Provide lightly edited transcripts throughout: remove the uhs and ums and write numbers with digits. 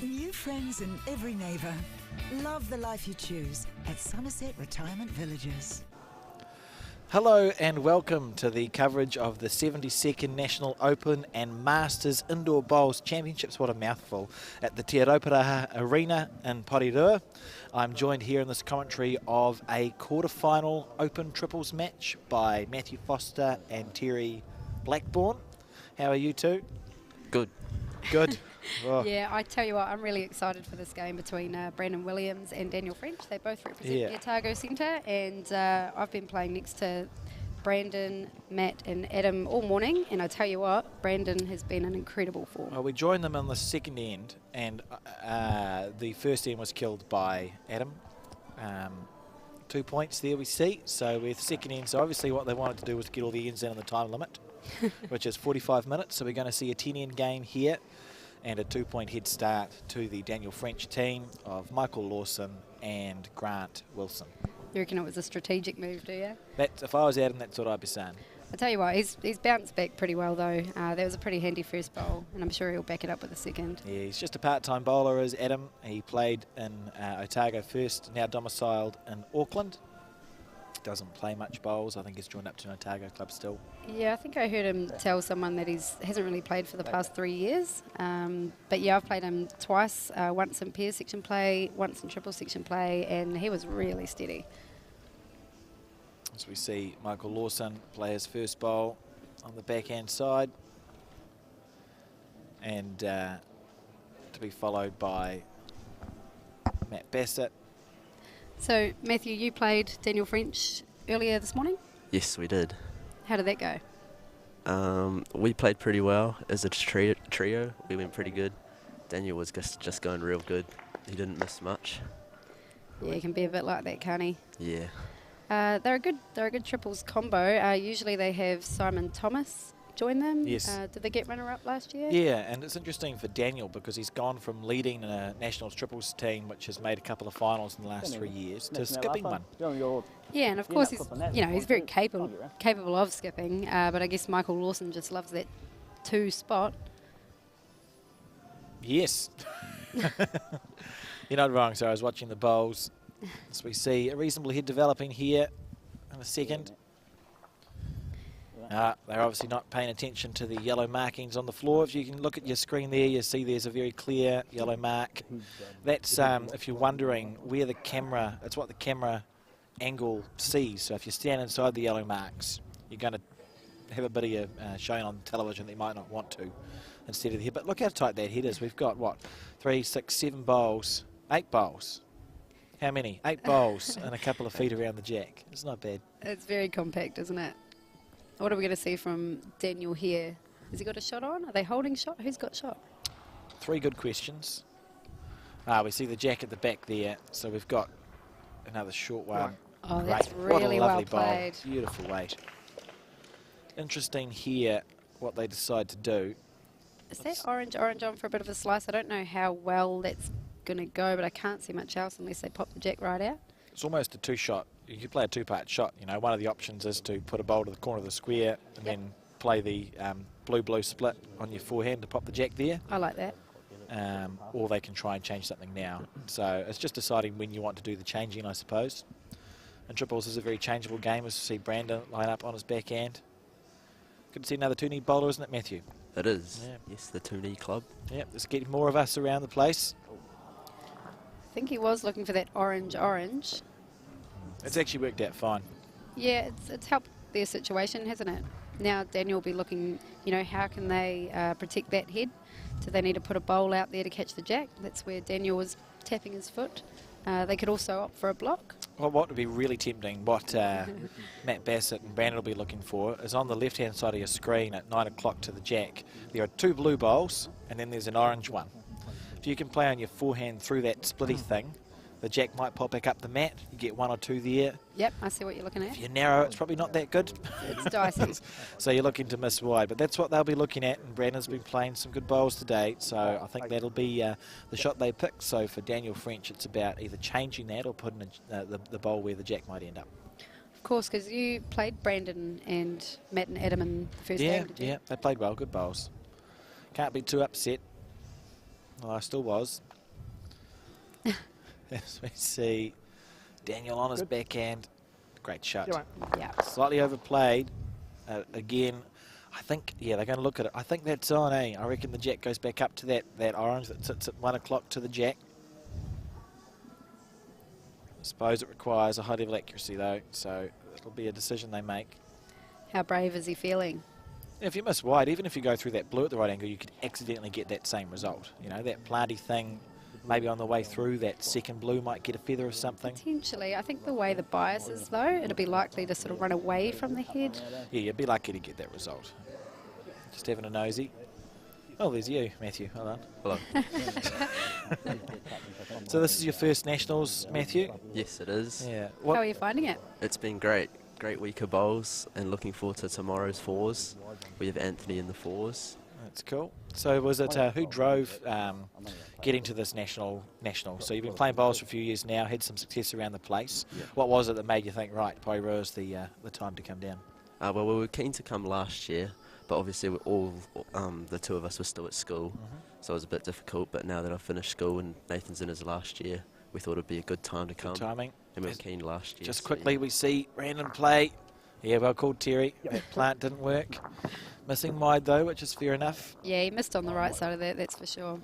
New friends and every neighbour. Love the life you choose at Summerset Retirement Villages. Hello and welcome to the coverage of the 72nd National Open and Masters Indoor Bowls Championships, what a mouthful, at the Te Rauparaha Arena in Porirua. I'm joined here in this commentary of a quarterfinal Open triples match by Matthew Foster and Terry Blackburn. How are you two? Good. Good. Oh. Yeah, I tell you what, I'm really excited for this game between Brandon Williams and Daniel French. They both represent the Otago Centre, and I've been playing next to Brandon, Matt and Adam all morning, and I tell you what, Brandon has been in incredible form. Well, we joined them on the second end, and the first end was killed by Adam. 2 points there we see, so with second end, so obviously what they wanted to do was get all the ends in on the time limit, which is 45 minutes, so we're going to see a 10-end game here. And a 2-point head start to the Daniel French team of Michael Lawson and Grant Wilson. You reckon it was a strategic move, do you? If I was Adam, that's what I'd be saying. I tell you what, he's bounced back pretty well though. That was a pretty handy first bowl, and I'm sure he'll back it up with a second. Yeah, he's just a part-time bowler, is Adam. He played in Otago first, now domiciled in Auckland. Doesn't play much bowls. I think he's joined up to an Otago club still. Yeah, I think I heard him tell someone that hasn't really played for the past 3 years. But yeah, I've played him twice, once in pairs section play, once in triple section play, and he was really steady. As we see Michael Lawson play his first bowl on the backhand side. And to be followed by Matt Bassett. So, Matthew, you played Daniel French earlier this morning? Yes, we did. How did that go? We played pretty well as a trio. We went pretty good. Daniel was just going real good. He didn't miss much. Yeah, he can be a bit like that, can't he? Yeah. They're a good triples combo. Usually they have Simon Thomas join them. Yes. Did they get runner-up last year? Yeah, and it's interesting for Daniel because he's gone from leading a Nationals triples team, which has made a couple of finals in the last 3 years, to skipping one. Yeah, and of course he's very capable of skipping. But I guess Michael Lawson just loves that 2 spot. Yes. You're not wrong. So I was watching the bowls. As we see a reasonable head developing here in a second. They're obviously not paying attention to the yellow markings on the floor. If you can look at your screen there, you see there's a very clear yellow mark. That's, if you're wondering where the camera, it's what the camera angle sees. So if you stand inside the yellow marks, you're going to have a bit of your showing on television that you might not want to instead of the head. But look how tight that head is. We've got, what, 3, 6, 7 bowls, 8 bowls. How many? 8 bowls and a couple of feet around the jack. It's not bad. It's very compact, isn't it? What are we going to see from Daniel here? Has he got a shot on? Are they holding shot? Who's got shot? 3 good questions. We see the jack at the back there, so we've got another short one. Oh, that's really well played. Bowl. Beautiful weight. Interesting here what they decide to do. Is that orange on for a bit of a slice? I don't know how well that's going to go, but I can't see much else unless they pop the jack right out. It's almost a 2-shot. You could play a 2-part shot. You know, one of the options is to put a bowl to the corner of the square and then play the blue-blue split on your forehand to pop the jack there. I like that. Or they can try and change something now. So it's just deciding when you want to do the changing, I suppose. And triples is a very changeable game, as we see Brandon line up on his backhand. Good to see another 2-knee bowler, isn't it, Matthew? It is. Yeah. Yes, the 2-knee club. Yep, there's getting more of us around the place. I think he was looking for that orange. It's actually worked out fine. Yeah, it's helped their situation, hasn't it? Now Daniel will be looking, how can they protect that head? Do they need to put a bowl out there to catch the jack? That's where Daniel was tapping his foot. They could also opt for a block. Well, what would be really tempting, what Matt Bassett and Brandon will be looking for, is on the left-hand side of your screen at 9 o'clock to the jack, there are 2 blue bowls and then there's an orange one. If you can play on your forehand through that splitty thing, the jack might pop back up the mat. You get 1 or 2 there. Yep, I see what you're looking at. If you're narrow, it's probably not that good. It's dicey. So you're looking to miss wide. But that's what they'll be looking at, and Brandon's been playing some good bowls today. So I think that'll be the shot they pick. So for Daniel French, it's about either changing that or putting the bowl where the jack might end up. Of course, because you played Brandon and Matt and Adam in the first game, didn't you? Yeah, they played well. Good bowls. Can't be too upset. Well, I still was. As we see Daniel on his backhand. Great shot. Yeah. Slightly overplayed. Again, I think, yeah, they're going to look at it. I think that's on, eh? I reckon the jack goes back up to that orange that sits at 1 o'clock to the jack. I suppose it requires a high level accuracy, though, so it'll be a decision they make. How brave is he feeling? If you miss wide, even if you go through that blue at the right angle, you could accidentally get that same result. You know, that planty thing, maybe on the way through, that second blue might get a feather or something. Potentially. I think the way the bias is, though, it'll be likely to sort of run away from the head. Yeah, you'd be lucky to get that result. Just having a nosy. Oh, there's you, Matthew. Hold on. Hello. So this is your first Nationals, Matthew? Yes, it is. Yeah. How are you finding it? It's been great. Great week of bowls, and looking forward to tomorrow's fours. We have Anthony in the fours. That's cool. So was it who drove getting to this national? So you've been playing bowls for a few years now, had some success around the place. Yeah. What was it that made you think, right, Poirot is the time to come down? Well, we were keen to come last year, but obviously we're all the two of us were still at school, so it was a bit difficult. But now that I've finished school and Nathan's in his last year, we thought it'd be a good time to come. Good timing. And we were keen last year. Just so quickly, yeah. we see Brandon play. Yeah, well called, Terry. That plant didn't work. Missing wide, though, which is fair enough. Yeah, he missed on the right side of that, that's for sure.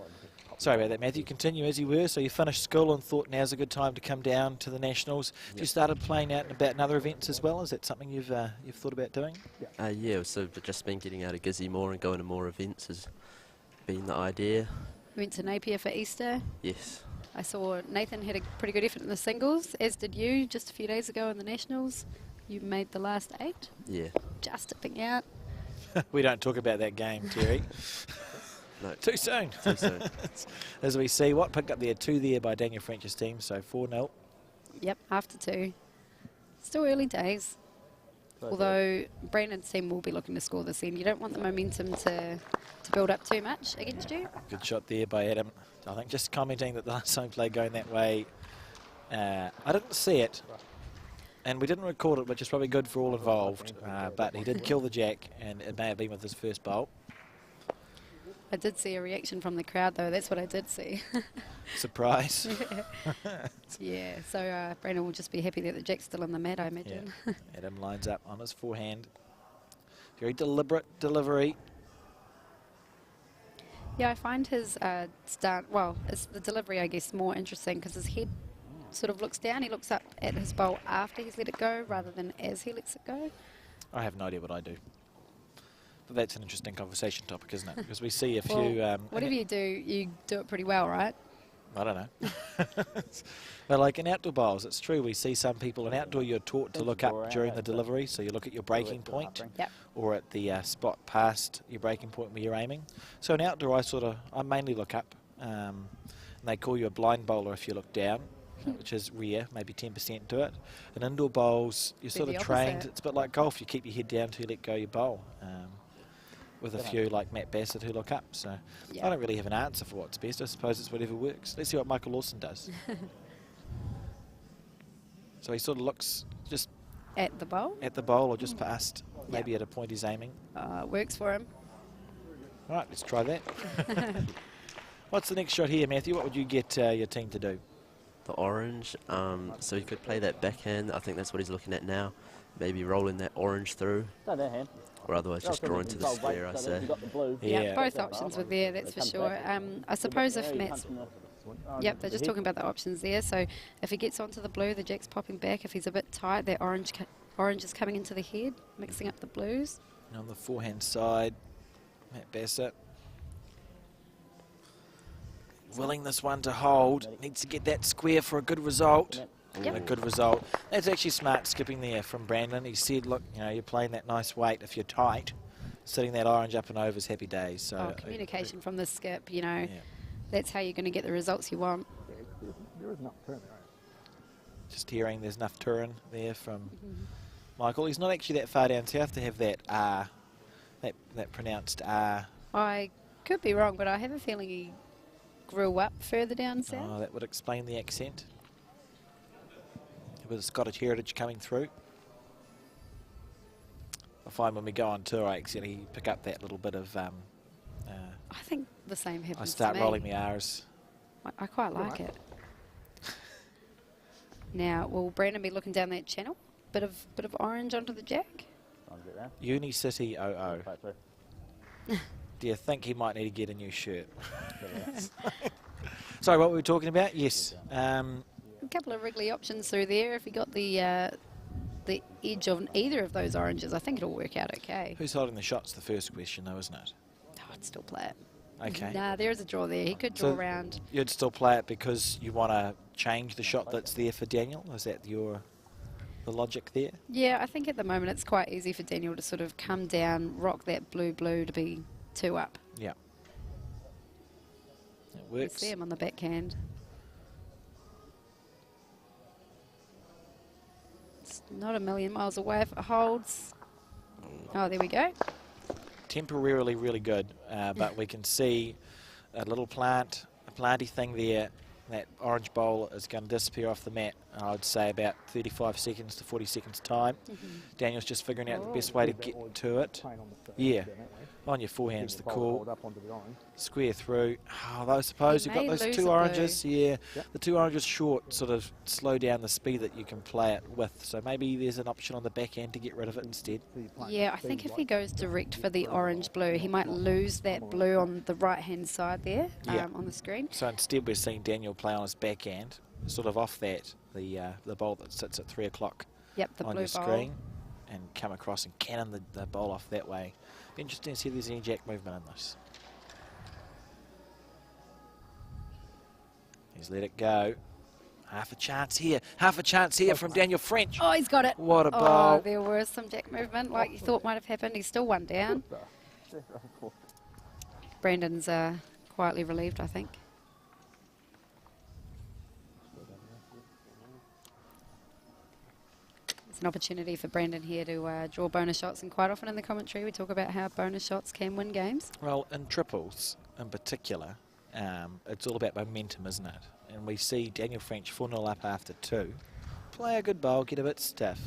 Sorry about that, Matthew. Continue as you were. So you finished school and thought now's a good time to come down to the Nationals. Have you started playing out and about in other events as well? Is that something you've thought about doing? Yeah, so just been getting out of Gizzy more and going to more events has been the idea. Went to Napier for Easter. Yes. I saw Nathan had a pretty good effort in the singles, as did you just a few days ago in the Nationals. You made the last 8. Yeah. Just tipping out. We don't talk about that game, Terry. No. Too soon. Too soon. As we see, what picked up there, 2 there by Daniel French's team, so 4-0. Yep, after 2. Still early days. Although Brandon's team will be looking to score this end. You don't want the momentum to build up too much against you. Good shot there by Adam. I think just commenting that the last time played going that way, I didn't see it, and we didn't record it, which is probably good for all involved, but he did kill the jack, and it may have been with his first bowl. I did see a reaction from the crowd, though. That's what I did see. Surprise. Yeah, so Brandon will just be happy that the jack's still in the mat, I imagine. Yeah. Adam lines up on his forehand. Very deliberate delivery. Yeah, I find his start, well, it's the delivery, I guess, more interesting because his head sort of looks down. He looks up at his bowl after he's let it go rather than as he lets it go. I have no idea what I do. But that's an interesting conversation topic, isn't it? Because we see a Well, few... whatever you do it pretty well, right? I don't know. But like in outdoor bowls, it's true. We see some people in outdoor, you're taught to look up during the delivery. So you look at your breaking point Yep. or at the spot past your breaking point where you're aiming. So in outdoor, I mainly look up. And they call you a blind bowler if you look down, which is rare, maybe 10% do it. In indoor bowls, you're sort of the trained. opposite. It's a bit like golf. You keep your head down till you let go your bowl. With a few like Matt Bassett who look up. So Yeah. I don't really have an answer for what's best. I suppose it's whatever works. Let's see what Michael Lawson does. So he sort of looks just At the bowl. at the bowl or just past, maybe at a point he's aiming. Works for him. All right, let's try that. What's the next shot here, Matthew? What would you get your team to do? The orange, so he could play that backhand. I think that's what he's looking at now. Maybe rolling that orange through. Or otherwise just draw into the square, I say. Yeah, both options were there, that's for sure. I suppose if Matt's... Yep, they're just talking about the options there. So if he gets onto the blue, the jack's popping back. If he's a bit tight, that orange is coming into the head, mixing up the blues. And on the forehand side, Matt Bassett. Willing this one to hold. Needs to get that square for a good result. Yep. A good result. That's actually smart skipping there from Brandon. He said, look, you know, you're playing that nice weight. If you're tight, sitting that orange up and over is happy days. So Communication from the skip, you know, that's how you're going to get the results you want. just hearing there's enough turn there from Michael. He's not actually that far down south to have that R, that pronounced R. I could be wrong, but I have a feeling he grew up further down south. Oh, that would explain the accent. With Scottish heritage coming through. I find when we go on tour, I accidentally pick up that little bit of... I think the same happens I start to me. rolling the R's. I quite like it. Now, will Brandon be looking down that channel? Bit of orange onto the jack. Uni City 00. Do you think he might need to get a new shirt? Sorry, what were we talking about? Yes. A couple of wriggly options through there. If you got the edge of either of those oranges, I think it'll work out okay. Who's holding the shots? The first question, though, isn't it? Oh, I'd still play it. Okay. Nah, there is a draw there. He could draw around. You'd still play it because you want to change the shot that's there for Daniel? Is that the logic there? Yeah, I think at the moment it's quite easy for Daniel to sort of come down, rock that blue to be 2 up. Yeah. It You works. see him on the backhand. It's not a million miles away if it holds. Oh, there we go. Temporarily really good, but we can see a little planty thing there. That orange bowl is going to disappear off the mat, I would say about 35 seconds to 40 seconds time. Daniel's just figuring out the best way to get to it. Yeah, on your forehand's the call. Square through. Oh, I suppose you've got those 2 oranges. Yeah, the 2 oranges short sort of slow down the speed that you can play it with. So maybe there's an option on the backhand to get rid of it instead. Yeah, I think if he goes direct for the orange-blue, he might lose that blue on the right-hand side there on the screen. So instead we're seeing Daniel play on his backhand, sort of off that, the bowl that sits at 3 o'clock Yep, the on blue your bowl. screen, and come across and cannon the bowl off that way. Be interesting to see if there's any jack movement in this. He's let it go. Half a chance here from Daniel French. Oh, he's got it. What a bowl. Oh, there was some jack movement like you thought might have happened. He's still 1 down. Brandon's quietly relieved, I think. It's an opportunity for Brandon here to draw bonus shots, and quite often in the commentary we talk about how bonus shots can win games. Well, in triples in particular, it's all about momentum, isn't it? And we see Daniel French 4-0 up after 2. Play a good bowl, get a bit stiff.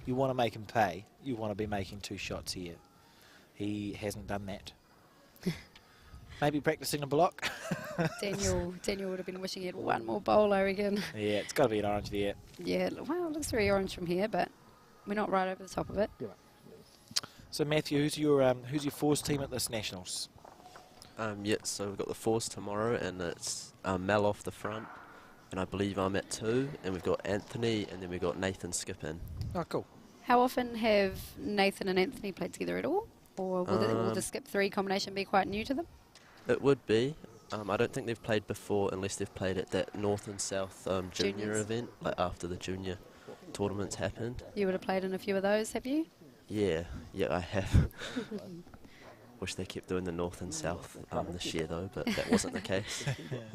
You want to make him pay. You want to be making 2 shots here. He hasn't done that. Maybe practicing a block. Daniel would have been wishing he had 1 more bowl, I reckon. Yeah, it's got to be an orange there. Yeah, well, it looks very orange from here, but we're not right over the top of it. So Matthew, who's your fours team at this Nationals? Yeah, so we've got the fours tomorrow, and it's Mel off the front, and I believe I'm at 2, and we've got Anthony, and then we've got Nathan skipping. Oh, cool. How often have Nathan and Anthony played together at all? Or will the skip 3 combination be quite new to them? It would be. I don't think they've played before unless they've played at that North and South junior Juniors. event, like after the junior tournaments happened. You would have played in a few of those, have you? Yeah, I have. Wish they kept doing the North and South this year though, but that wasn't the case.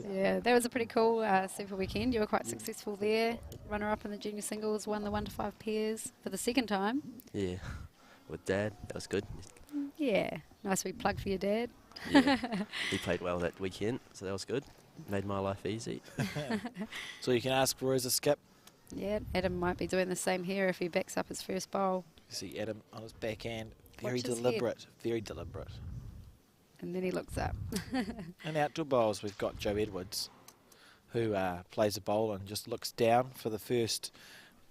Yeah, that was a pretty cool Super weekend. You were quite successful there. Runner-up in the junior singles, won the 1 to 5 pairs for the 2nd time. Yeah, with Dad, that was good. Yeah, nice wee plug for your dad. Yeah, he played well that weekend, so that was good. Made my life easy. So you can ask for as a skip. Yeah, Adam might be doing the same here if he backs up his first bowl. You see Adam on his backhand, very Watch his deliberate, very deliberate. And then he looks up. In outdoor bowls, we've got Joe Edwards, who plays a bowl and just looks down for the first.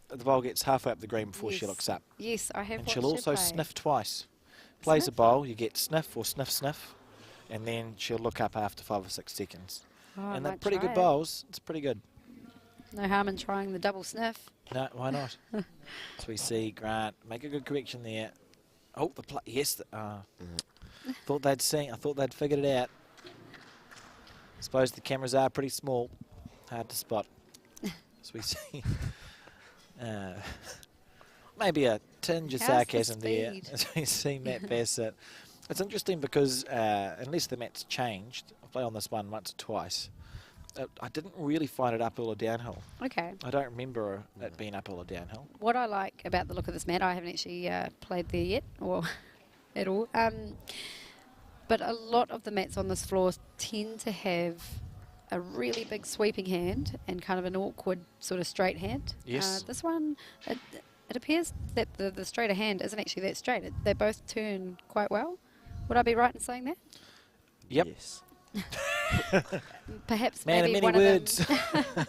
The bowl gets halfway up the green before she Yes. looks up. Yes, I have And watched she'll her also play. sniff twice. Plays a Sniff? bowl, you get sniff or sniff sniff, and then she'll look up after 5 or 6 seconds. Oh, I And they're might pretty try good it. bowls. It's pretty good. No harm in trying the double sniff. No, why not? So we see Grant make a good correction there. Oh, the play. Yes. Thought they'd seen. I thought they'd figured it out. Suppose the cameras are pretty small, hard to spot. So we see maybe a tinge of How's the sarcasm there speed? as we see Matt Bassett. It's interesting because unless the mat's changed, I'll play on this one once or twice. I didn't really find it uphill or downhill. Okay. I don't remember it being uphill or downhill. What I like about the look of this mat, I haven't actually played there yet, or at all. But a lot of the mats on this floor tend to have a really big sweeping hand and kind of an awkward sort of straight hand. Yes. This one, it appears that the straighter hand isn't actually that straight. They both turn quite well. Would I be right in saying that? Yep. Yes. Perhaps Man of maybe many one words. of them.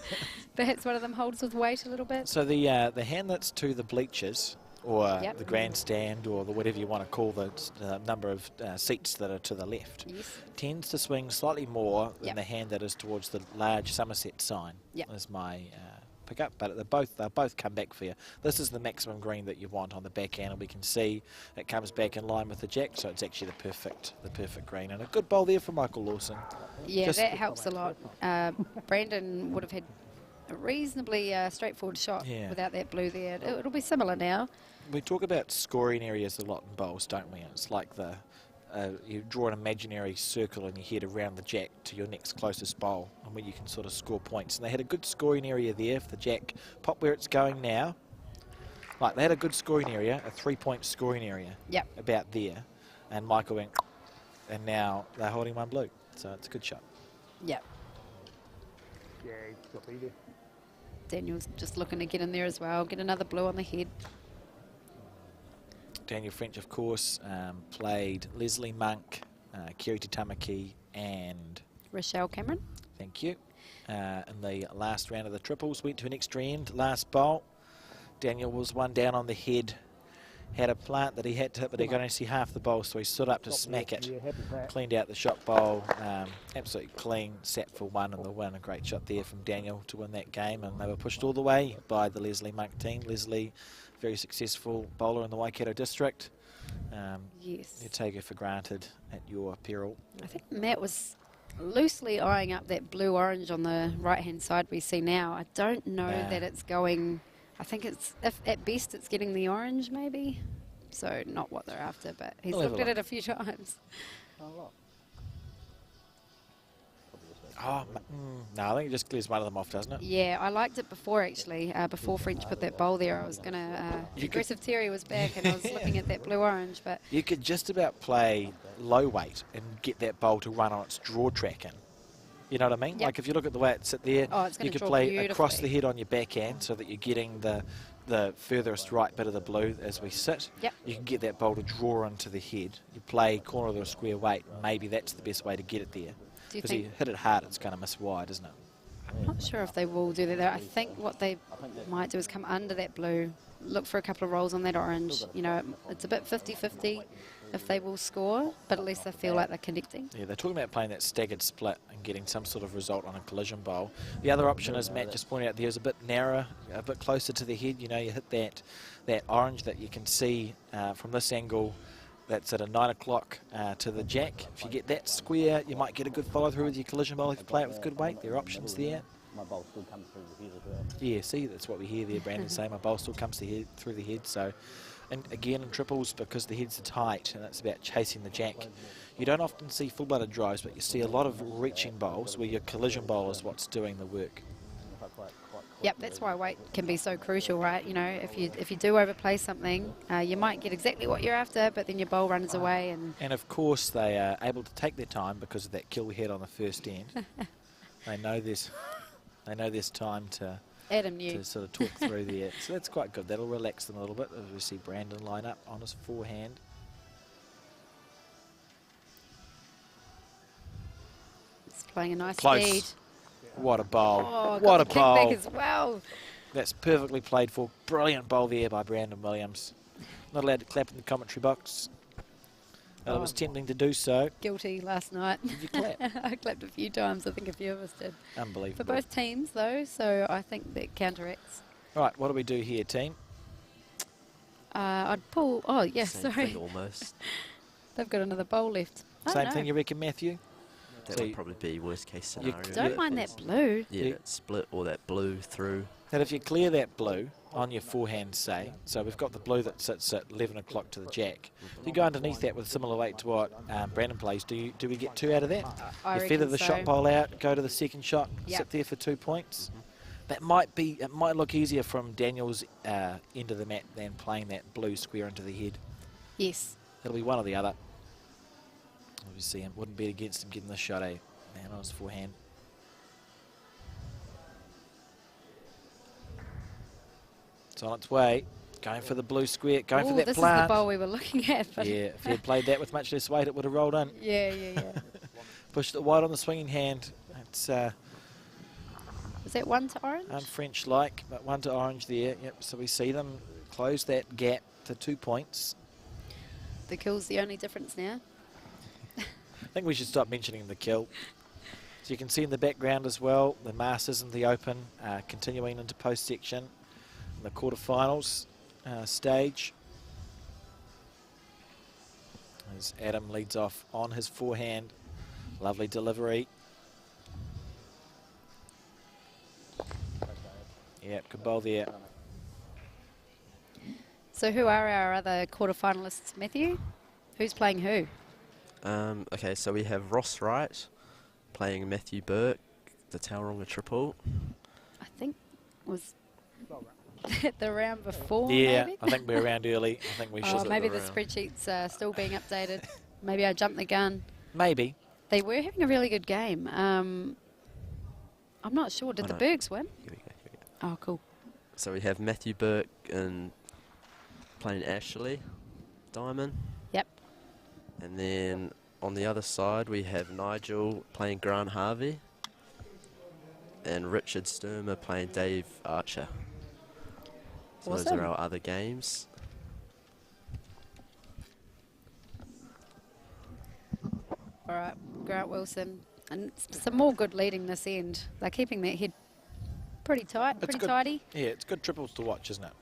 Perhaps one of them holds with weight a little bit. So the hand that's to the bleachers, or Yep. the grandstand, or the whatever you want to call the number of seats that are to the left, Yes. tends to swing slightly more than Yep. the hand that is towards the large Summerset sign. Yep. Is my pickup, but they'll both come back for you. This is the maximum green that you want on the backhand, and we can see it comes back in line with the jack, so it's actually the perfect green, and a good bowl there for Michael Lawson. Yeah, Just- that helps a lot. Brandon would have had a reasonably straightforward shot Yeah. without that blue there. It'll be similar now. We talk about scoring areas a lot in bowls, don't we? It's like you draw an imaginary circle in your head around the jack to your next closest bowl, and where you can sort of score points. And they had a good scoring area there for the jack. Pop where it's going now. Like, they had a good scoring area, a 3-point scoring area. Yep. About there. And Michael went, and now they're holding one blue. So it's a good shot. Yep. Yeah, he's got to be there. Daniel's just looking to get in there as well, get another blue on the head. Daniel French, of course, played Leslie Monk, Kiriti Tamaki, and Rochelle Cameron. thank you. In the last round of the triples, went to an extra end. Last bowl, Daniel was one down on the head. Had a plant that he had to hit, but he could only see half the bowl, so he stood up to smack it. Yeah, happy with that. Cleaned out the shot bowl, absolutely clean, sat for one in the win. A great shot there from Daniel to win that game, and they were pushed all the way by the Leslie Monk team. Leslie, very successful bowler in the Waikato district. Yes. You take her for granted at your peril. I think Matt was loosely eyeing up that blue-orange on the right-hand side we see now. I don't know Nah. that it's going... I think it's, if at best, it's getting the orange, maybe. So not what they're after, but he's We'll have looked a at it a few times. No, I think it just clears one of them off, doesn't it? Yeah, I liked it before, actually. Before French put that bowl there, I was going to... Aggressive Terry was back, and I was looking at that blue-orange, but... You could just about play low weight and get that bowl to run on its draw track in. You know what I mean? Yep. Like if you look at the way it sit there, Oh, it's gonna you could draw play across the beautifully. head on your backhand so that you're getting the furthest right bit of the blue as we sit. Yep. You can get that bowl to draw into the head. You play corner of the square weight. Maybe that's the best way to get it there. Do you Because think... you hit it hard, it's going to miss wide, isn't it? I'm not sure if they will do that. I think what they might do is come under that blue, look for a couple of rolls on that orange. You know, it's a bit 50-50 if they will score, but at least they feel like they're connecting. Yeah, they're talking about playing that staggered split and getting some sort of result on a collision bowl. The other option, as Matt just pointed out there, is a bit narrower, a bit closer to the head. You know, you hit that orange that you can see from this angle. That's at a 9 o'clock to the jack. If you get that square, you might get a good follow through with your collision bowl if you play it with good weight. There are options there. My bowl still comes through the head as well. Yeah, see, that's what we hear there, Brandon saying my bowl still comes through the head. So, and again in triples, because the heads are tight and it's about chasing the jack, you don't often see full-blooded drives, but you see a lot of reaching bowls where your collision bowl is what's doing the work. Yep, that's why weight can be so crucial, right? You know, if you do overplay something, you might get exactly what you're after, but then your bowl runs away. And of course, they are able to take their time because of that kill head on the first end. They know there's time to Adam knew. sort of talk through there. So that's quite good. That'll relax them a little bit as we see Brandon line up on his forehand. It's playing a nice Close. speed. What a bowl. Oh, What a got the kickback bowl. as well. That's perfectly played for. Brilliant bowl there by Brandon Williams. Not allowed to clap in the commentary box. It was tempting to do so. Guilty last night. Did you clap? I clapped a few times. I think a few of us did. Unbelievable. For both teams, though, so I think that counteracts. Right, what do we do here, team? I'd pull... Oh, yeah, Same sorry. thing almost. They've got another bowl left. I Same don't thing, know. you reckon, Matthew? That So would you- probably be worst case you scenario. Don't Yeah. mind that blue. Yeah, You- that split or that blue through. And if you clear that blue on your forehand, say, so we've got the blue that sits at 11 o'clock to the jack. If you go underneath that with similar weight to what Brandon plays, do we get 2 out of that? I You feather reckon the so. shot bowl out, go to the second shot, Yep. sit there for 2 points. That might be, it might look easier from Daniel's end of the mat than playing that blue square into the head. Yes. It'll be one or the other. Obviously, it wouldn't bet against him getting the shot, man, on his forehand. It's on its way. Going for the blue square, going for Ooh, that this plant. is the bowl we were looking at. But Yeah, if he had played that with much less weight, it would have rolled in. yeah. Pushed it wide on the swinging hand. It's Is that 1 to orange? French-like, but 1 to orange there. Yep. So we see them close that gap to 2 points. The kill's the only difference now. I think we should stop mentioning the kill. So you can see in the background as well, the Masters in the Open, continuing into post-section, the quarterfinals stage. As Adam leads off on his forehand, lovely delivery. Yeah, good bowl there. So who are our other quarterfinalists, Matthew? Who's playing who? Okay, so we have Ross Wright playing Matthew Burke, the Tauranga triple. I think was the round before, Yeah, maybe? I think we're around early. I think we should. Oh, maybe the the round. spreadsheet's still being updated. Maybe I jumped the gun. Maybe. They were having a really good game. I'm not sure. Did Oh, the no. Bergs win? Here we go. Oh, cool. So we have Matthew Burke and playing Ashley Diamond. Yep. And then on the other side, we have Nigel playing Grant Harvey and Richard Sturmer playing Dave Archer. So those Awesome. are our other games. All right, Grant Wilson. And some more good leading this end. They're keeping that head pretty tight, It's pretty good. tidy. Yeah, it's good triples to watch, isn't it?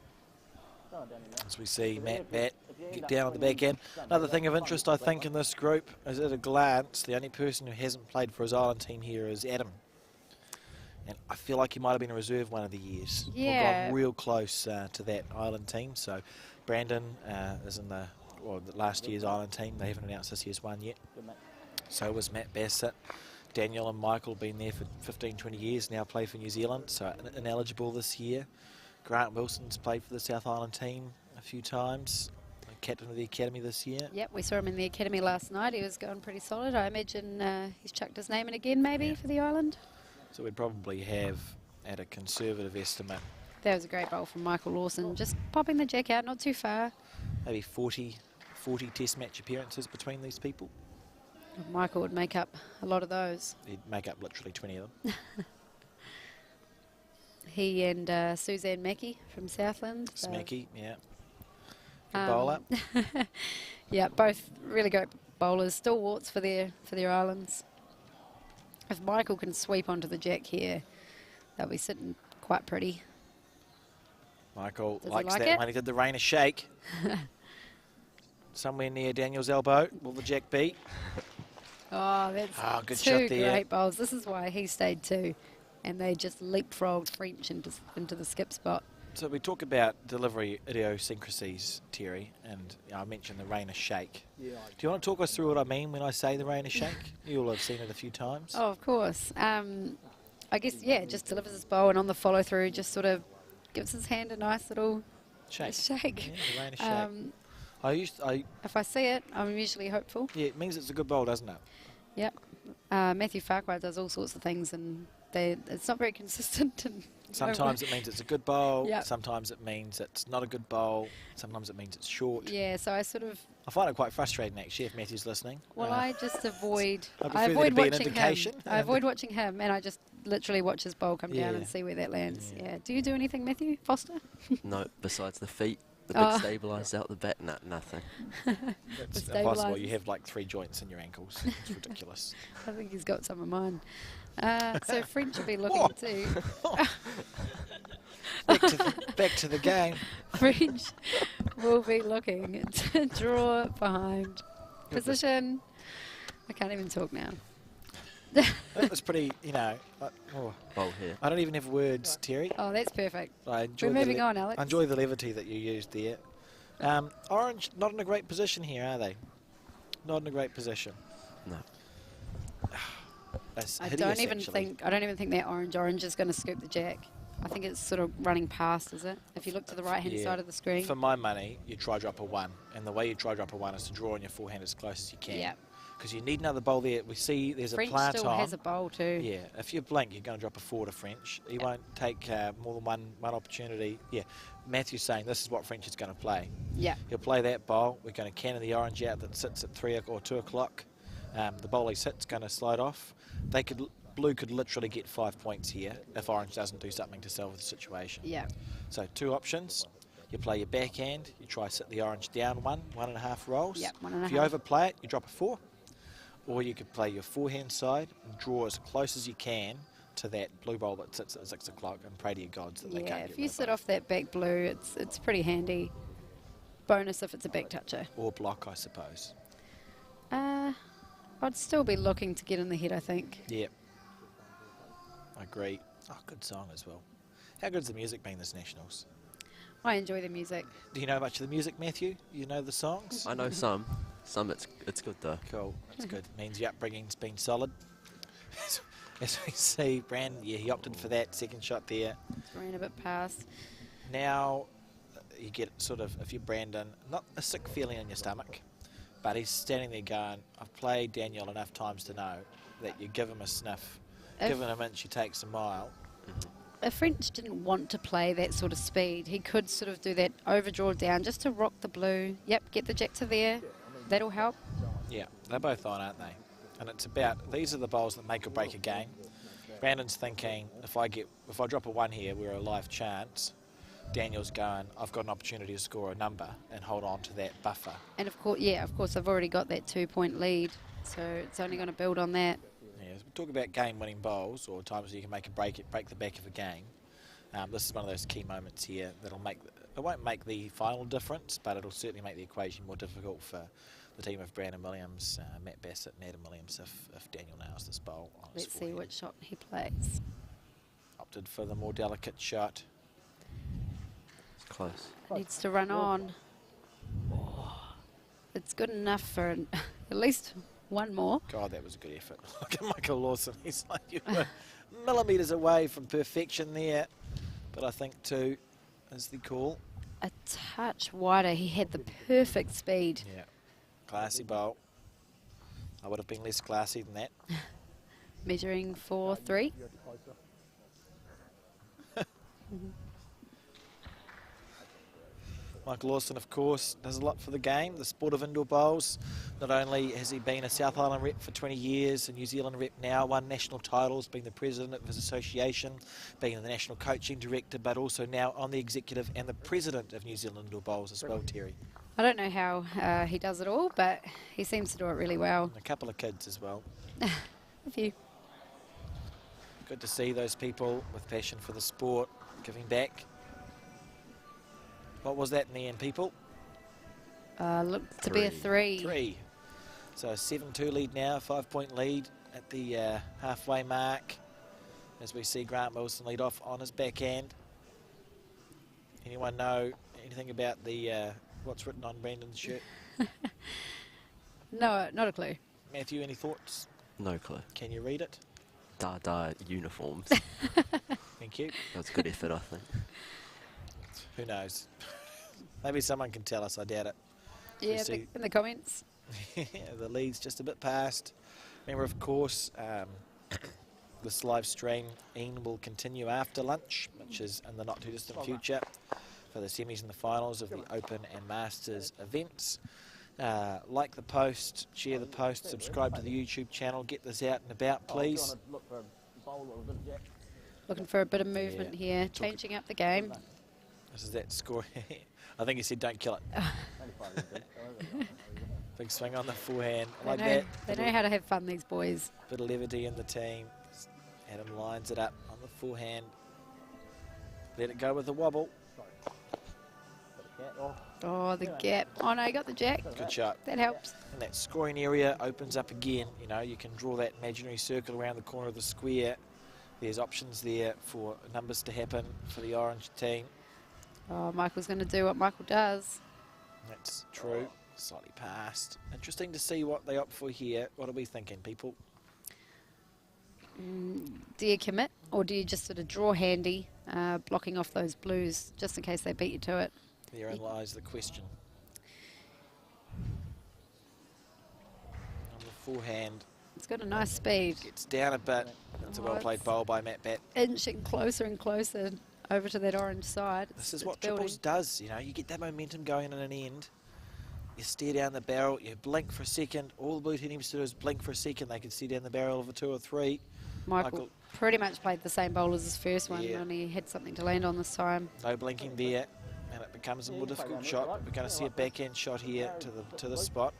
As we see Matt Bat get down on the back end. Another thing of interest, I think, in this group is at a glance, the only person who hasn't played for his island team here is Adam. And I feel like he might have been a reserve one of the years. Yeah. We've gone real close to that island team. So Brandon is in the last year's island team. They haven't announced this year's one yet. So was Matt Bassett. Daniel and Michael been there for 15, 20 years, now play for New Zealand, so ineligible this year. Grant Wilson's played for the South Island team a few times, captain of the academy this year. Yep, we saw him in the academy last night. He was going pretty solid. I imagine he's chucked his name in again maybe for the island. So we'd probably have, at a conservative estimate, That was a great bowl from Michael Lawson. Just popping the jack out, not too far. maybe 40 test match appearances between these people. Michael would make up a lot of those. He'd make up literally 20 of them. He and Suzanne Mackey from Southland. so, Smacky, yeah. Good bowler. Yeah, both really great bowlers, stalwarts for their islands. If Michael can sweep onto the jack here, they'll be sitting quite pretty. Michael Does he likes like that it? when he did the rain a shake. Somewhere near Daniel's elbow. Will the jack beat? Oh, that's Good two shot there. great bowls. This is why he stayed too. And they just leapfrogged French into the skip spot. So we talk about delivery idiosyncrasies, Terry, and I mentioned the rain a shake. Yeah, Do you want to talk us through what I mean when I say the rain a shake? You'll have seen it a few times. Oh, of course. I guess, yeah, just delivers his bowl and on the follow through just sort of gives his hand a nice little Shake. shake. Yeah, the rain a shake. If I see it, I'm usually hopeful. Yeah, it means it's a good bowl, doesn't it? Yep. Matthew Farquhar does all sorts of things and it's not very consistent. And Sometimes it means it's a good bowl. Yep. Sometimes it means it's not a good bowl. Sometimes it means it's short. yeah, so I sort of, I find it quite frustrating, actually, if Matthew's listening. well, I just avoid, I I prefer there avoid to be an watching indication. him. I avoid watching him and I just literally watch his bowl come down Yeah. and see where that lands. Yeah. Yeah. Do you do anything, Matthew Foster? No, besides the feet, the big Oh. stabiliser out the back, nothing. It's The impossible. You stabilisers. have like 3 joints in your ankles. It's ridiculous. I think he's got some of mine. So French will be looking to Back to the game. French will be looking to draw behind position. I can't even talk now. That was pretty, Bowl here. I don't even have words, Terry. Oh, that's perfect. I enjoy We're the moving on, Alex. I enjoy the levity that you used there. Orange, not in a great position here, are they? Not in a great position. No. That's I hideous, don't even actually. think that orange is going to scoop the jack. I think it's sort of running past, is it? If you look to the right hand Yeah. side of the screen. For my money, you try drop a 1, and the way you try drop a 1 is to draw on your forehand as close as you can. Yeah. Because you need another bowl there. We see there's French a plant still on. has a bowl too. Yeah, if you blink, you're going to drop a 4 to French. He won't take more than one opportunity. Yeah, Matthew's saying this is what French is going to play. Yeah. He'll play that bowl. We're going to cannon the orange out that sits at 3 or 2 o'clock. The bowley's hit's going to slide off. Blue could literally get 5 points here if orange doesn't do something to salve the situation. Yeah. So 2 options. You play your backhand, you try sit the orange down 1.5 rolls. Yep, 1.5. If you overplay it, you drop a 4. Or you could play your forehand side and draw as close as you can to that blue bowl that sits at 6 o'clock and pray to your gods that they can't Yeah, get if you rid of sit it. off that back blue, it's pretty handy. Bonus if it's a back toucher. Or block, I suppose. I'd still be looking to get in the head, I think. Yep. I agree. Oh, good song as well. How good's the music been this Nationals? I enjoy the music. Do you know much of the music, Matthew? You know the songs? I know some. Some it's good though. Cool. That's good. Means your upbringing's been solid. As we see, Brandon, yeah, he opted for that second shot there. Ran a bit past. Now, you get sort of, if you're Brandon, not a sick feeling in your stomach, but he's standing there going, I've played Daniel enough times to know that you give him a sniff, give him an inch, he takes a mile. If French didn't want to play that sort of speed, he could sort of do that overdraw down just to rock the blue. Yep, get the jack to there. That'll help. Yeah, they're both on, aren't they? And it's about, these are the bowls that make or break a game. Brandon's thinking, if I drop a 1 here, we're a live chance. Daniel's going, I've got an opportunity to score a number and hold on to that buffer. And of course, I've already got that 2-point lead, so it's only going to build on that. Yeah, we talk about game-winning bowls or times where you can make break the back of a game. This is one of those key moments here that'll it won't make the final difference, but it'll certainly make the equation more difficult for the team of Brandon Williams, Matt Bassett and Adam Williams if Daniel nails this bowl. Let's see which shot he plays. Opted for the more delicate shot. It's close. Needs to run on. Oh, it's good enough for at least one more. God, that was a good effort. Look at Michael Lawson. He's like, you were millimetres away from perfection there. But I think 2 is the call. A touch wider. He had the perfect speed. Yeah. Classy bowl. I would have been less classy than that. Measuring 4-3. Michael Lawson, of course, does a lot for the game, the sport of indoor bowls. Not only has he been a South Island rep for 20 years, a New Zealand rep now, won national titles, being the president of his association, being the national coaching director, but also now on the executive and the president of New Zealand Indoor Bowls as well, Terry. I don't know how he does it all, but he seems to do it really well. And a couple of kids as well. A few. Good to see those people with passion for the sport giving back. What was that in the end, people? Looked to be a 3. 3. So a 7-2 lead now, 5-point lead at the halfway mark. As we see Grant Wilson lead off on his backhand. Anyone know anything about the what's written on Brandon's shirt? No, not a clue. Matthew, any thoughts? No clue. Can you read it? Da uniforms. Thank you. That's good effort, I think. Who knows? Maybe someone can tell us. I doubt it. Yeah, see- in the comments. The lead's just a bit past. Remember, of course, this live stream, Ian, will continue after lunch, which is in the not too distant future, for the semis and the finals of the Open and Masters events. Like the post, share the post, subscribe to the YouTube channel, get this out and about, please. Looking for a bit of movement here, changing up the game. This is that score. I think he said don't kill it. Big swing on the forehand. Like that. They know how to have fun, these boys. Bit of levity in the team. Adam lines it up on the forehand. Let it go with the wobble. Oh, the gap. Oh, no, he got the jack. Good shot. That helps. And that scoring area opens up again. You know, you can draw that imaginary circle around the corner of the square. There's options there for numbers to happen for the orange team. Oh, Michael's going to do what Michael does. That's true. Slightly past. Interesting to see what they opt for here. What are we thinking, people? Do you commit, or do you just sort of draw handy, blocking off those blues just in case they beat you to it? Therein lies the question. On the forehand, It's got a nice speed. gets down a bit. That's a well-played bowl by Matt Batt. Inching closer and closer over to that orange side. This is It's what building. triples does, you know. You get that momentum going in an end. You stare down the barrel, you blink for a second. All the blue team needs to do is blink for a second. They can see down the barrel of a 2 or 3. Michael pretty much played the same bowl as his first one, Yeah. only had something to land on this time. No blinking there, and it becomes a more difficult shot. We're going to see a backhand shot here to the spot.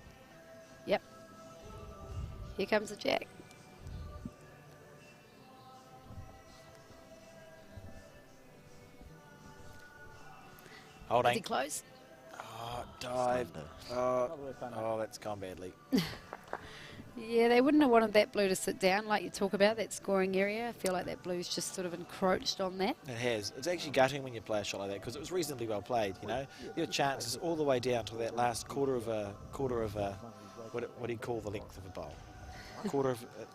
Yep. Here comes the jack. Is he Holding. close? Oh, dived. Oh, that's gone badly. Yeah, they wouldn't have wanted that blue to sit down like you talk about, that scoring area. I feel like that blue's just sort of encroached on that. It has. It's actually gutting when you play a shot like that because it was reasonably well played. You know, your chances all the way down to that last quarter of a what do you call the length of a bowl?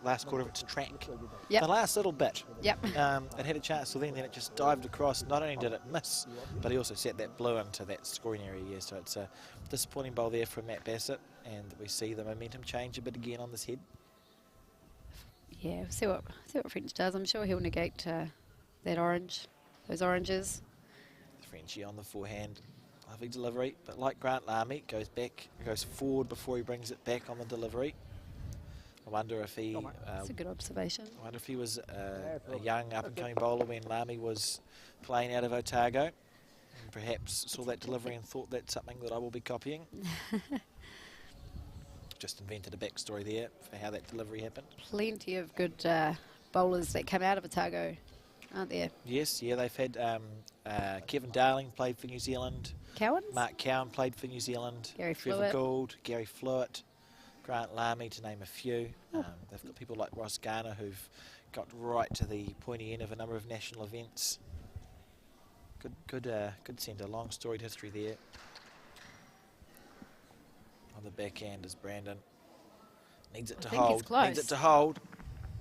Last quarter of its track. Yep. The last little bit. Yep. It had a chance till then it just dived across. Not only did it miss, but he also set that blue into that scoring area. Yeah, so it's a disappointing bowl there from Matt Bassett, and we see the momentum change a bit again on this head. Yeah, see what French does. I'm sure he'll negate that orange, those oranges. Frenchie on the forehand. Lovely delivery, but like Grant Lamy, goes forward before he brings it back on the delivery. I wonder if he. That's a good observation. I wonder if he was a young up-and-coming bowler when Lamy was playing out of Otago, and perhaps saw that delivery and thought that's something that I will be copying. Just invented a backstory there for how that delivery happened. Plenty of good bowlers that come out of Otago, aren't there? Yes, yeah, they've had Kevin Darling played for New Zealand. Cowans? Mark Cowan played for New Zealand. Gary Trevor Flewitt. Gould, Gary Flewitt, Grant Lamy, to name a few. They've got people like Ross Garner who've got right to the pointy end of a number of national events. Good centre. Long storied history there. On the backhand is Brandon. Needs it to think it's hold. close. Needs it to hold.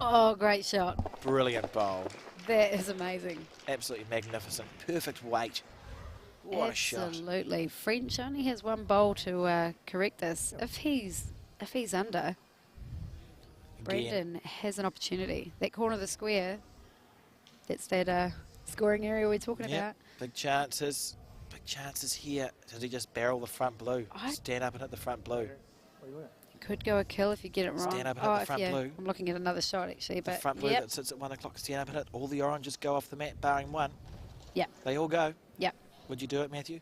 Oh, great shot. Brilliant bowl. That is amazing. Absolutely magnificent. Perfect weight. What a shot. Absolutely. French only has one bowl to correct this. If he's under, Brandon has an opportunity. That corner of the square, that's that scoring area we're talking about. Big chances. Big chances here. Does he just barrel the front blue? Stand up and hit the front blue. Could go a kill if you get it wrong. Stand up and hit the front blue. I'm looking at another shot actually, The but front blue that sits at 1 o'clock. Stand up and hit. All the oranges go off the mat, barring one. Yep. They all go. Yep. Would you do it, Matthew?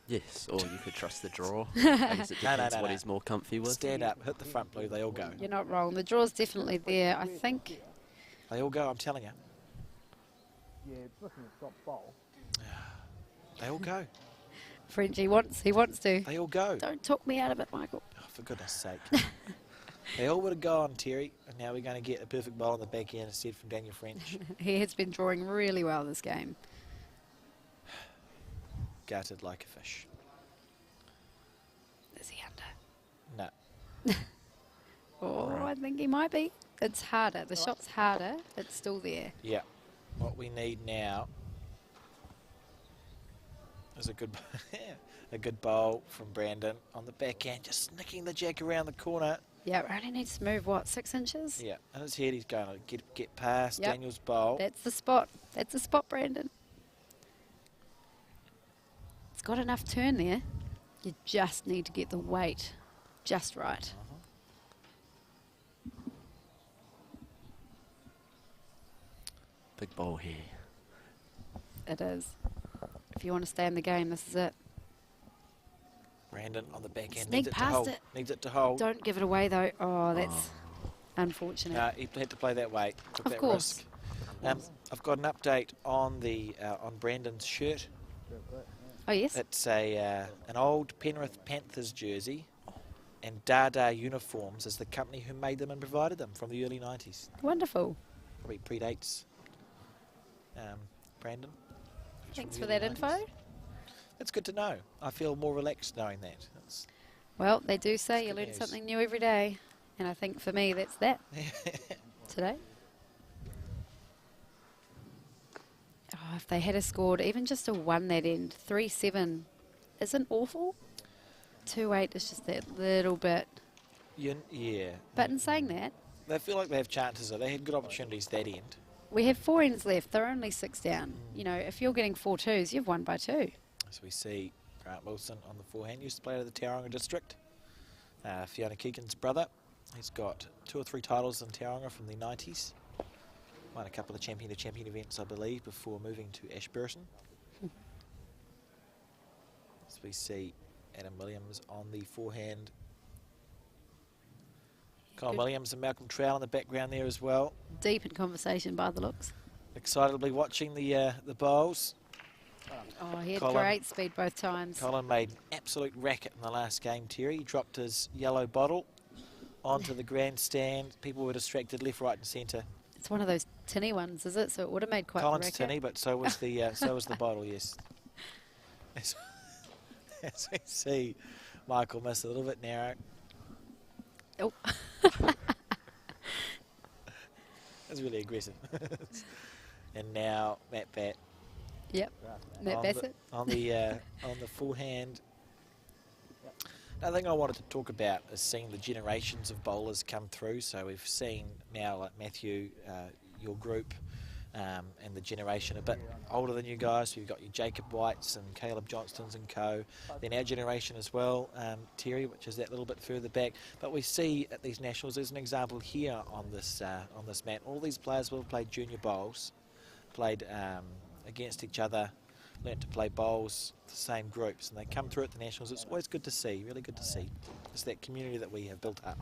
Yes, or you could trust the draw. I guess it depends No. what he's more comfy with. Stand up, hit the front blue. They all go. You're not wrong. The draw's definitely there. I think. They all go. I'm telling you. Yeah, it's looking at top bowl. They all go. French, he wants to. They all go. Don't talk me out of it, Michael. Oh, for goodness sake. They all would have gone, Terry, and now we're going to get a perfect bowl on the back end instead from Daniel French. He has been drawing really well this game. Gutted like a fish. Is he under? No. Oh, I think he might be. It's harder. The shot's harder. It's still there. Yeah. What we need now is a good bowl from Brandon on the backhand, just nicking the jack around the corner. Yeah, it only needs to move, what, 6 inches? Yeah, in his head he's going to get past Yep. Daniel's bowl. That's the spot. That's the spot, Brandon. It's got enough turn there. You just need to get the weight just right. Big ball here. It is. If you want to stay in the game, this is it. Brandon on the backhand Sneak needs it to past hold. it. Needs it to hold. Don't give it away, though. Oh, that's unfortunate. He had to play that weight. Took Of that course. risk. I've got an update on the on Brandon's shirt. Oh, yes? It's an old Penrith Panthers jersey, and Dada Uniforms is the company who made them and provided them from the early 90s. Wonderful. Probably predates Brandon. It's Thanks from for the that early 90s. info. It's good to know. I feel more relaxed knowing that. Well, they do say you good learn news. something new every day. And I think for me, that's that today. Oh, if they had scored even just a 1 that end, 3-7 isn't awful. 2-8 is just that little bit. Yeah. But in saying that, They feel like they have chances. They had good opportunities that end. we have 4 ends left. They're only 6 down. You know, if you're getting 4 twos, you've won by 2. As we see Grant Wilson on the forehand. Used to play at the Tauranga district. Fiona Keegan's brother. He's got 2 or 3 titles in Tauranga from the 90s. Won a couple of champion-to-champion events, I believe, before moving to Ashburton. As we see Adam Williams on the forehand. Colin Williams and Malcolm Trowell in the background there as well. Deep in conversation by the looks. Excitedly watching the bowls. Oh, he had Colin. great speed both times. Colin made an absolute racket in the last game, Terry. He dropped his yellow bottle onto the grandstand. People were distracted left, right and centre. It's one of those tinny ones, is it? So it would have made quite a Colin's racket. tinny, but so was the bottle, yes. As we see, Michael missed a little bit narrow. Oh. That's really aggressive. And now Matt Batt. Yep. Matt Bassett. On the forehand. Another thing I wanted to talk about is seeing the generations of bowlers come through. So we've seen now, like Matthew, your group, and the generation a bit older than you guys. So you've got your Jacob Whites and Caleb Johnstons and co. Then our generation as well, Terry, which is that little bit further back. But we see at these nationals, there's an example here on this mat. All these players will have played junior bowls, played against each other, learnt to play bowls, the same groups, and they come through at the nationals. It's always good to see, really good to see. It's that community that we have built up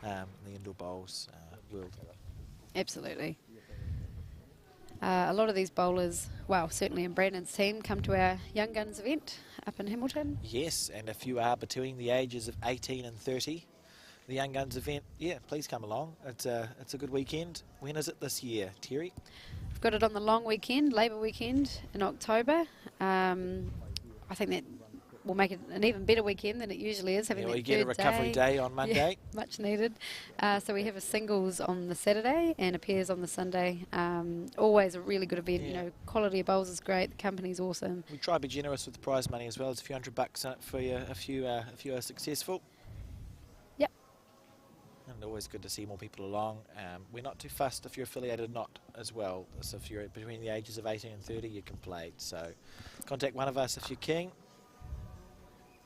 in the indoor bowls world. Absolutely. A lot of these bowlers, well, certainly in Brandon's team, come to our Young Guns event up in Hamilton. Yes, and if you are between the ages of 18 and 30, the Young Guns event, yeah, please come along. It's a good weekend. When is it this year, Terry? We've got it on the long weekend, Labour weekend in October. I think that will make it an even better weekend than it usually is. Having Yeah, that we get a third recovery day on Monday. Yeah, much needed. So we have a singles on the Saturday and a pairs on the Sunday. Always a really good event. Yeah. You know, quality of bowls is great. The company's awesome. We try to be generous with the prize money as well. There's a few $100 in it for you if you are successful. Yep. And always good to see more people along. We're not too fussed if you're affiliated or not as well. So if you're between the ages of 18 and 30, you can play. So contact one of us if you're keen.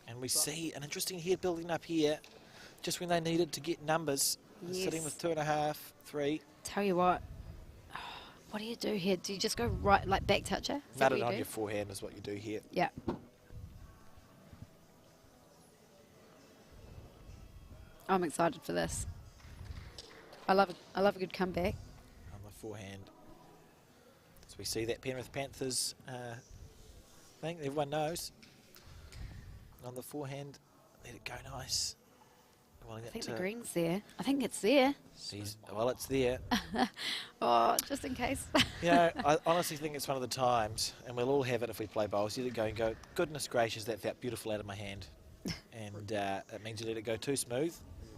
And we see an interesting head building up here just when they needed to get numbers. Yes. Sitting with 2.5, 3. Tell you what do you do here? Do you just go right, like back toucher? Is that Nut it what on you your do? forehand is what you do here. Yeah. I'm excited for this. I love a good comeback. On the forehand. So we see that Penrith Panthers thing, everyone knows. On the forehand, let it go nice. Well, I think the green's there. I think it's there. Well, it's there. Oh, just in case. You know, I honestly think it's one of the times, and we'll all have it if we play bowls, you let it go and go, goodness gracious, that felt beautiful out of my hand. And it means you let it go too smooth.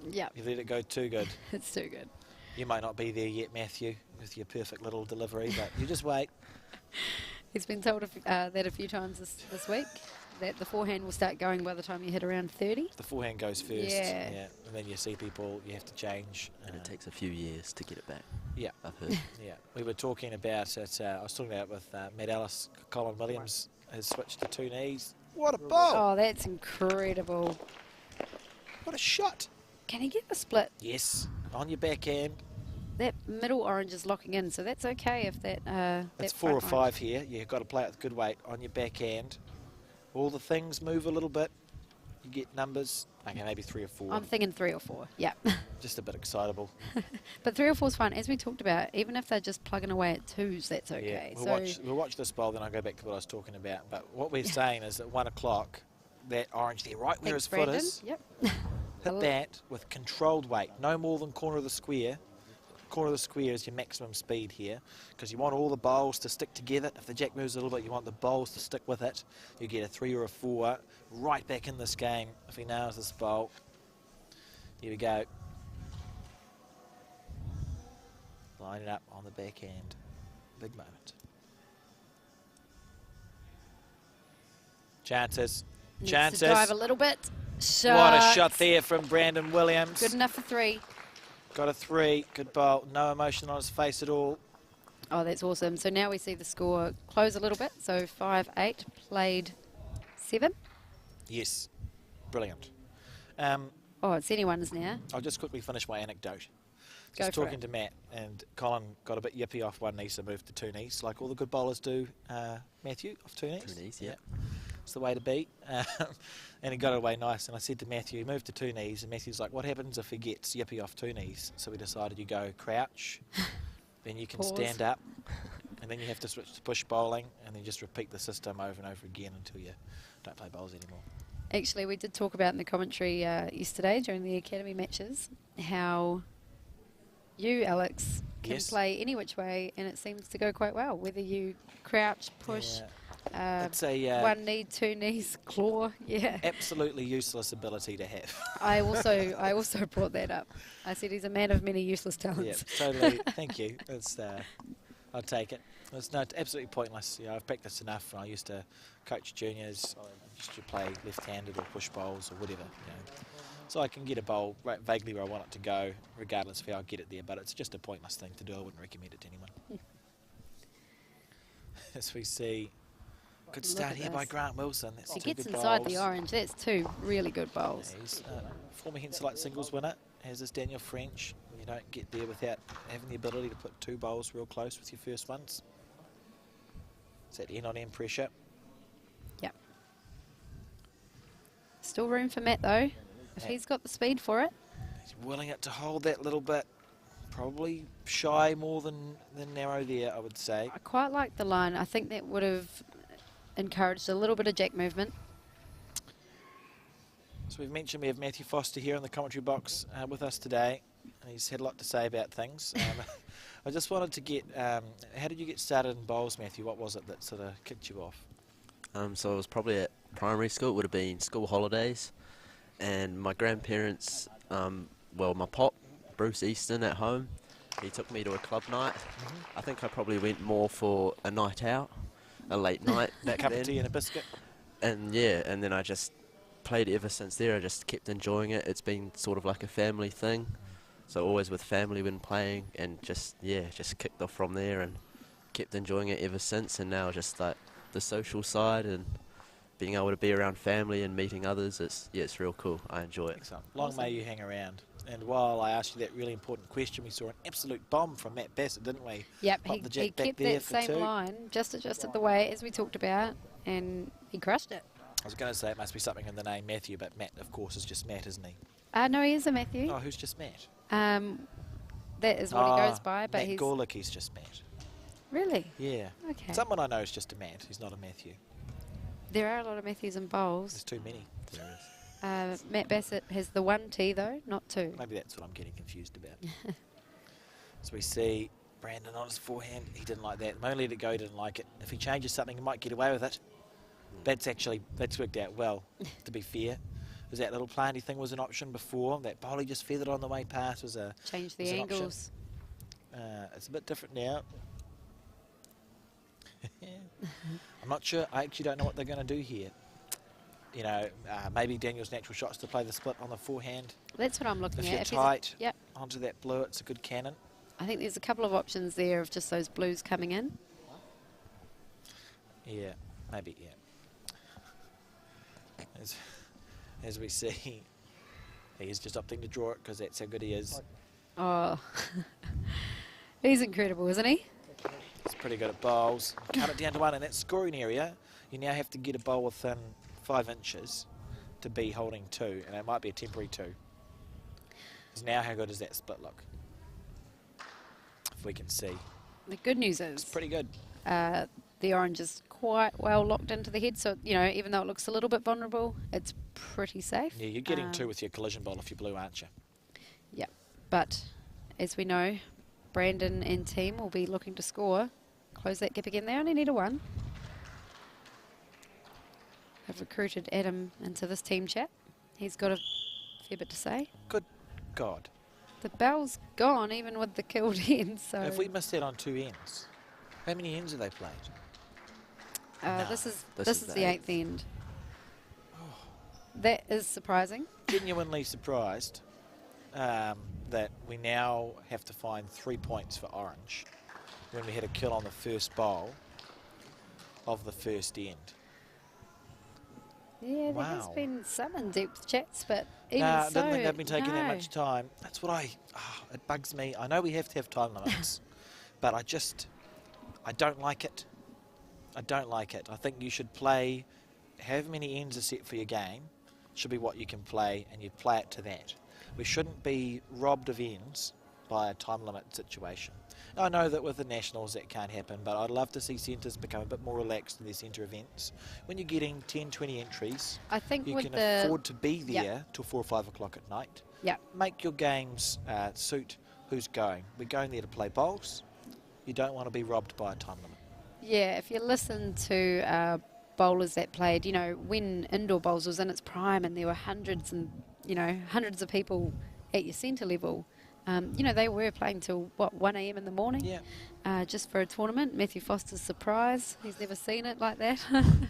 Yeah. You let it go too good. It's too good. You might not be there yet, Matthew, with your perfect little delivery, but you just wait. He's been told that a few times this week, that the forehand will start going by the time you hit around 30. The forehand goes first. Yeah. And then you see people, you have to change. And it takes a few years to get it back. Yeah. I've heard. Yeah. We were talking about it, I was talking about it with Matt Ellis. Colin Williams has switched to 2 knees. What a ball! Oh, that's incredible. What a shot! Can he get the split? Yes, on your backhand. That middle orange is locking in, so that's okay if that. It's that 4 or front 5 orange. here. You've got to play it with good weight on your backhand. All the things move a little bit. You get numbers. Okay, maybe 3 or 4. I'm thinking 3 or 4. Yeah. Just a bit excitable. But 3 or 4 is fine. As we talked about, even if they're just plugging away at 2s, that's okay. Yeah, we'll watch this bowl, then I'll go back to what I was talking about. But what we're saying is at 1 o'clock, that orange there, right where Thanks, his foot Brandon. is, Yep. hit that with controlled weight, no more than corner of the square. Corner of the square is your maximum speed here, because you want all the bowls to stick together. If the jack moves a little bit, you want the bowls to stick with it. You get a 3 or a 4 right back in this game if he nails this bowl. Here we go. Line it up on the backhand. Big moment. Chances. Needs Chances. to drive a little bit. What a shot Shots. there from Brandon Williams. Good enough for 3. Got a 3. Good bowl. No emotion on his face at all. Oh, that's awesome. So now we see the score close a little bit. So 5-8, played 7. Yes, brilliant. Oh, it's anyone's now. I'll just quickly finish my anecdote. Go Just for talking it. to Matt, and Colin got a bit yippy off one knee, so moved to two knees, like all the good bowlers do. Matthew, off two knees. Two knees, yeah. It's the way to be. And he got it away nice. And I said to Matthew, he moved to two knees, and Matthew's like, what happens if he gets yippy off two knees? So we decided you go crouch, then you can Pause. stand up, and then you have to switch to push bowling, and then just repeat the system over and over again until you don't play bowls anymore. Actually, we did talk about in the commentary yesterday during the academy matches how you, Alex, can Yes. play any which way, and it seems to go quite well. Whether you crouch, push, It's a one knee, two knees, claw. Yeah. absolutely useless ability to have. I also brought that up. I said he's a man of many useless Yeah, talents. totally. Thank you. It's, I'll take it. It's not absolutely pointless. You know, I've practiced enough. When I used to coach juniors. I used to play left-handed or push bowls or whatever. You know. So I can get a bowl vaguely where I want it to go, regardless of how I get it there. But it's just a pointless thing to do. I wouldn't recommend it to anyone. As we see, good Look start at here by this. Grant Wilson. That's He two gets good inside bowls. the orange. That's two really good bowls. Yeah, he's former Henselite singles winner, as is Daniel French. You don't get there without having the ability to put two bowls real close with your first ones. It's that end-on-end pressure. Yep. Still room for Matt though, if Yeah. he's got the speed for it. He's willing it to hold that little bit. Probably shy more than narrow there, I would say. I quite like the line. I think that would have encouraged a little bit of jack movement. So we've mentioned we have Matthew Foster here in the commentary box with us today. And he's had a lot to say about things. I just wanted to get, how did you get started in bowls, Matthew? What was it that sort of kicked you off? So it was probably at primary school. It would have been school holidays. And my grandparents, well, my pop, Bruce Easton at home, he took me to a club night. I think I probably went more for a night out, a late night back Cup then. of tea and a biscuit? And yeah, and then I just played ever since there. I just kept enjoying it. It's been sort of like a family thing. So always with family when playing, and just, yeah, just kicked off from there and kept enjoying it ever since. And now just like the social side and being able to be around family and meeting others, it's real cool. I enjoy it. Excellent. Long may you hang around. And while I asked you that really important question, we saw an absolute bomb from Matt Bassett, didn't we? Yep, Pop the jack he back kept there that for same two. line, just adjusted the way as we talked about, and he crushed it. I was going to say it must be something in the name Matthew, but Matt, of course, is just Matt, isn't he? No, he is a Matthew. Oh, who's just Matt? That is what he goes by, but Matt he's... Gorlick, he's just Matt. Really? Yeah. Okay. Someone I know is just a Matt. He's not a Matthew. There are a lot of Matthews in bowls. There's too many. There is. Matt Bassett has the one T though, not two. Maybe that's what I'm getting confused about. So we see Brandon on his forehand. He didn't like that. The moment he let it go, he didn't like it. If he changes something, he might get away with it. That's worked out well, to be fair. Because that little planty thing was an option before. That bowler just feathered on the way past was a Change was the an option. angles. It's a bit different now. I'm not sure. I actually don't know what they're going to do here. You know, maybe Daniel's natural shot's to play the split on the forehand. That's what I'm looking If at. you're he's tight yep. onto that blue, it's a good cannon. I think there's a couple of options there of just those blues coming in. Yeah, maybe, yeah. As we see, he's just opting to draw it because that's how good he is. Oh, he's incredible, isn't he? He's pretty good at bowls. Cut it down to one in that scoring area. You now have to get a bowl within 5 inches to be holding two, and it might be a temporary two. Because now how good does that split look? If we can see. The good news It's is pretty good. the orange is quite well locked into the head, so, you know, even though it looks a little bit vulnerable, it's pretty safe. Yeah, you're getting two with your collision bowl if you're blue, aren't you? Yep. But as we know, Brandon and team will be looking to score. Close that gap again. They only need a one. I've recruited Adam into this team chat. He's got a fair bit to say. Good God. The bell's gone, even with the killed end. So Have we missed that on 2 ends? How many ends have they played? No, this is this is the the eighth end. That is surprising. Genuinely surprised that we now have to find 3 points for orange when we had a kill on the first bowl of the first end. Yeah, there has been some in-depth chats, but even I so, don't think they've been taking that no. much time. That's what it bugs me. I know we have to have time limits, but I don't like it. I don't like it. I think you should play, however many ends are set for your game, should be what you can play, and you play it to that. We shouldn't be robbed of ends by a time limit situation. I know that with the Nationals that can't happen, but I'd love to see centres become a bit more relaxed in their centre events. When you're getting 10, 20 entries, I think you with can the afford to be there till 4 or 5 o'clock at night. Yeah. Make your games suit who's going. We're going there to play bowls. You don't want to be robbed by a time limit. Yeah, if you listen to bowlers that played, you know, when indoor bowls was in its prime and there were hundreds of people at your centre level, you know, they were playing till, 1 a.m. in the morning? Yeah. Just for a tournament. Matthew Foster's surprise. He's never seen it like that.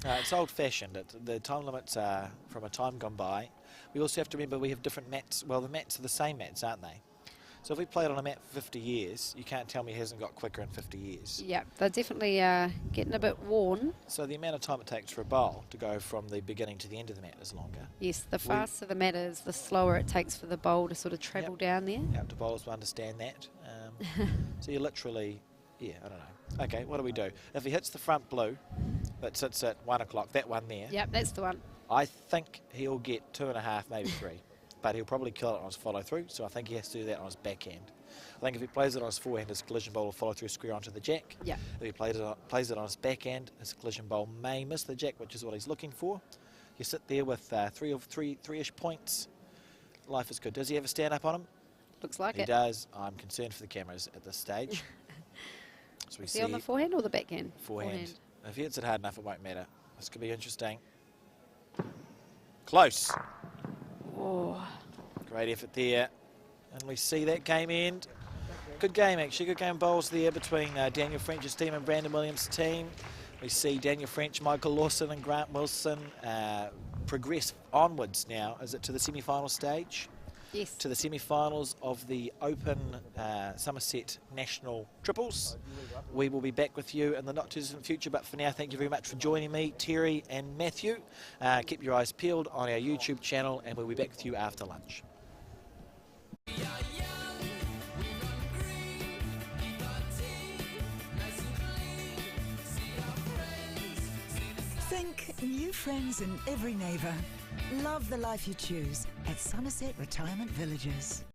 It's old-fashioned. The time limits are from a time gone by. We also have to remember we have different mats. Well, the mats are the same mats, aren't they? So if we played on a mat for 50 years, you can't tell me it hasn't got quicker in 50 years. Yeah, they're definitely getting a bit worn. So the amount of time it takes for a bowl to go from the beginning to the end of the mat is longer. Yes, the faster the mat is, the slower it takes for the bowl to sort of travel down there. Up to bowlers to understand that. So you literally, I don't know. Okay, what do we do? If he hits the front blue that sits at 1 o'clock, that one there, Yep, that's the one. I think he'll get 2.5, maybe 3. But he'll probably kill it on his follow-through, so I think he has to do that on his backhand. I think if he plays it on his forehand, his collision bowl will follow through square onto the jack. Yeah. If he plays it on his backhand, his collision bowl may miss the jack, which is what he's looking for. You sit there with three-ish points. Life is good. Does he have a stand-up on him? Looks like He it. does. I'm concerned for the cameras at this stage. So we Is he on the forehand or the backhand? forehand. If he hits it hard enough, it won't matter. This could be interesting. Close. Oh. Great effort there. And we see that game end. Good game, actually. Good game of bowls there between Daniel French's team and Brandon Williams' team. We see Daniel French, Michael Lawson and Grant Wilson progress onwards now. Is it to the semi-final stage? Yes. To the semi-finals of the Open Summerset National Triples. We will be back with you in the not-too-distant future, but for now, thank you very much for joining me, Terry and Matthew. Keep your eyes peeled on our YouTube channel, and we'll be back with you after lunch. Think new friends in every neighbour. Love the life you choose at Summerset Retirement Villages.